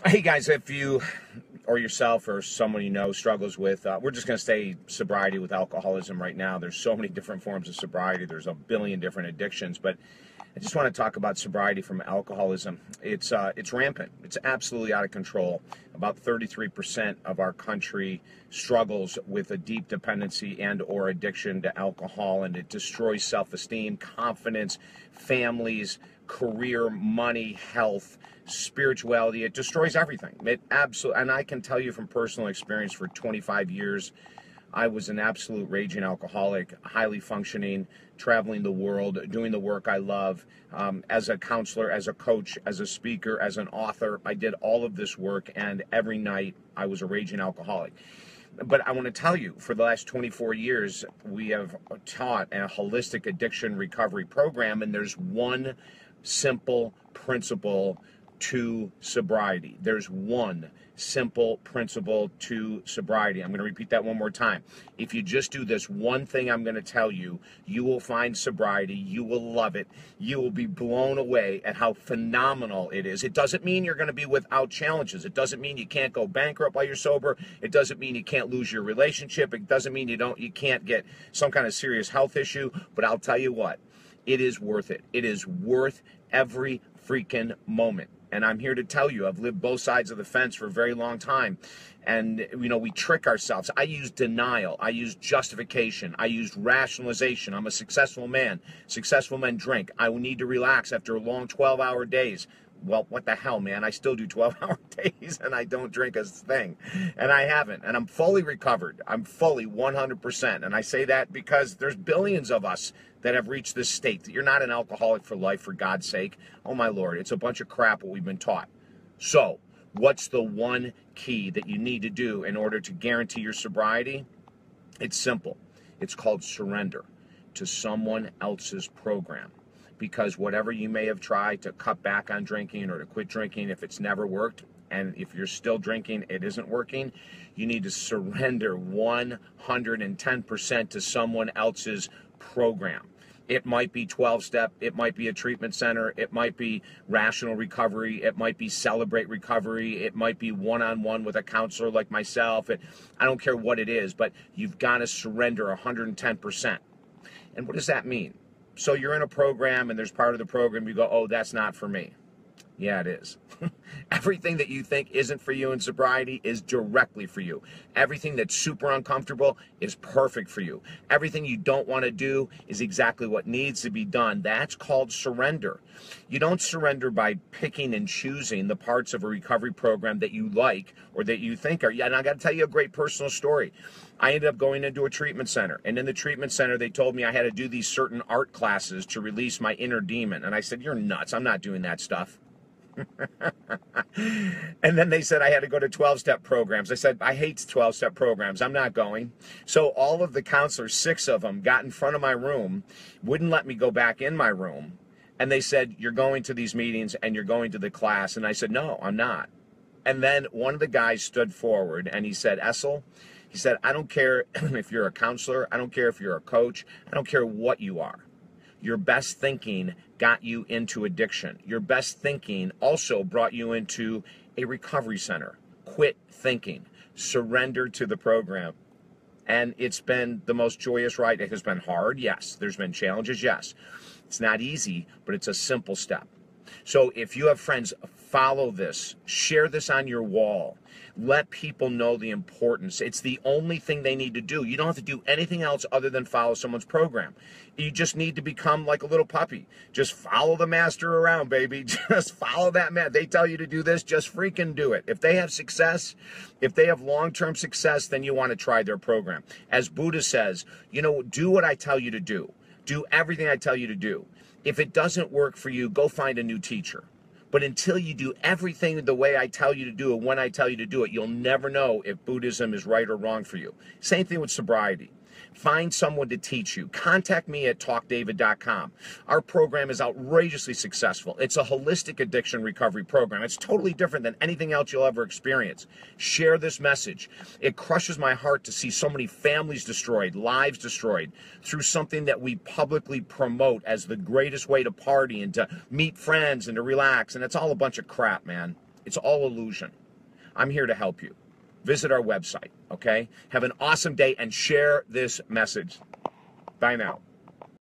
Hey guys, if you or yourself or someone you know struggles with, we're just going to say sobriety with alcoholism right now. There's so many different forms of sobriety. There's a billion different addictions, but I just want to talk about sobriety from alcoholism. It's rampant. It's absolutely out of control. About 33% of our country struggles with a deep dependency and or addiction to alcohol, and it destroys self-esteem, confidence, families, career, money, health, spirituality. It destroys everything. It absolutely, and I can tell you from personal experience, for 25 years, I was an absolute raging alcoholic, highly functioning, traveling the world, doing the work I love, as a counselor, as a coach, as a speaker, as an author. I did all of this work, and every night I was a raging alcoholic. But I want to tell you, for the last 24 years, we have taught a holistic addiction recovery program, and there's one simple principle to sobriety. There's one simple principle to sobriety. I'm going to repeat that one more time. If you just do this one thing I'm going to tell you, you will find sobriety. You will love it. You will be blown away at how phenomenal it is. It doesn't mean you're going to be without challenges. It doesn't mean you can't go bankrupt while you're sober. It doesn't mean you can't lose your relationship. It doesn't mean you can't get some kind of serious health issue. But I'll tell you what, it is worth it. It is worth every freaking moment. And I'm here to tell you, I've lived both sides of the fence for a very long time. And, we trick ourselves. I use denial. I use justification. I use rationalization. I'm a successful man. Successful men drink. I need to relax after long 12-hour days. Well, what the hell, man? I still do 12-hour days, and I don't drink a thing. And I haven't. And I'm fully recovered. I'm fully 100%. And I say that because there's billions of us that have reached this state. You're not an alcoholic for life, for God's sake. Oh, my Lord. It's a bunch of crap what we've been taught. So, what's the one key that you need to do in order to guarantee your sobriety? It's simple. It's called surrender to someone else's program. Because whatever you may have tried to cut back on drinking or to quit drinking, if it's never worked, and if you're still drinking, it isn't working, you need to surrender 110% to someone else's program. It might be 12-step, it might be a treatment center, it might be rational recovery, it might be celebrate recovery, it might be one-on-one with a counselor like myself. I don't care what it is, but you've got to surrender 110%. And what does that mean? So you're in a program, and there's part of the program you go, oh, that's not for me. Yeah, it is. Everything that you think isn't for you in sobriety is directly for you. Everything that's super uncomfortable is perfect for you. Everything you don't want to do is exactly what needs to be done. That's called surrender. You don't surrender by picking and choosing the parts of a recovery program that you like or that you think are. Yeah, and I got to tell you a great personal story. I ended up going into a treatment center, and in the treatment center, they told me I had to do these certain art classes to release my inner demon. And I said, you're nuts. I'm not doing that stuff. And then they said I had to go to 12-step programs. I said, I hate 12-step programs. I'm not going. So all of the counselors, 6 of them, got in front of my room, wouldn't let me go back in my room. And they said, you're going to these meetings and you're going to the class. And I said, no, I'm not. And then one of the guys stood forward and he said, Essel, he said, I don't care if you're a counselor. I don't care if you're a coach. I don't care what you are. Your best thinking got you into addiction. Your best thinking also brought you into a recovery center. Quit thinking. Surrender to the program. And it's been the most joyous ride. It has been hard, yes. There's been challenges, yes. It's not easy, but it's a simple step. So if you have friends, follow this. Share this on your wall. Let people know the importance. It's the only thing they need to do. You don't have to do anything else other than follow someone's program. You just need to become like a little puppy. Just follow the master around, baby. Just follow that man. They tell you to do this, just freaking do it. If they have success, if they have long-term success, then you want to try their program. As Buddha says, do what I tell you to do. Do everything I tell you to do. If it doesn't work for you, go find a new teacher. But until you do everything the way I tell you to do it, when I tell you to do it, you'll never know if Buddhism is right or wrong for you. Same thing with sobriety. Find someone to teach you. Contact me at talkdavid.com. Our program is outrageously successful. It's a holistic addiction recovery program. It's totally different than anything else you'll ever experience. Share this message. It crushes my heart to see so many families destroyed, lives destroyed, through something that we publicly promote as the greatest way to party and to meet friends and to relax. And it's all a bunch of crap, man. It's all illusion. I'm here to help you. Visit our website, okay? Have an awesome day and share this message. Bye now.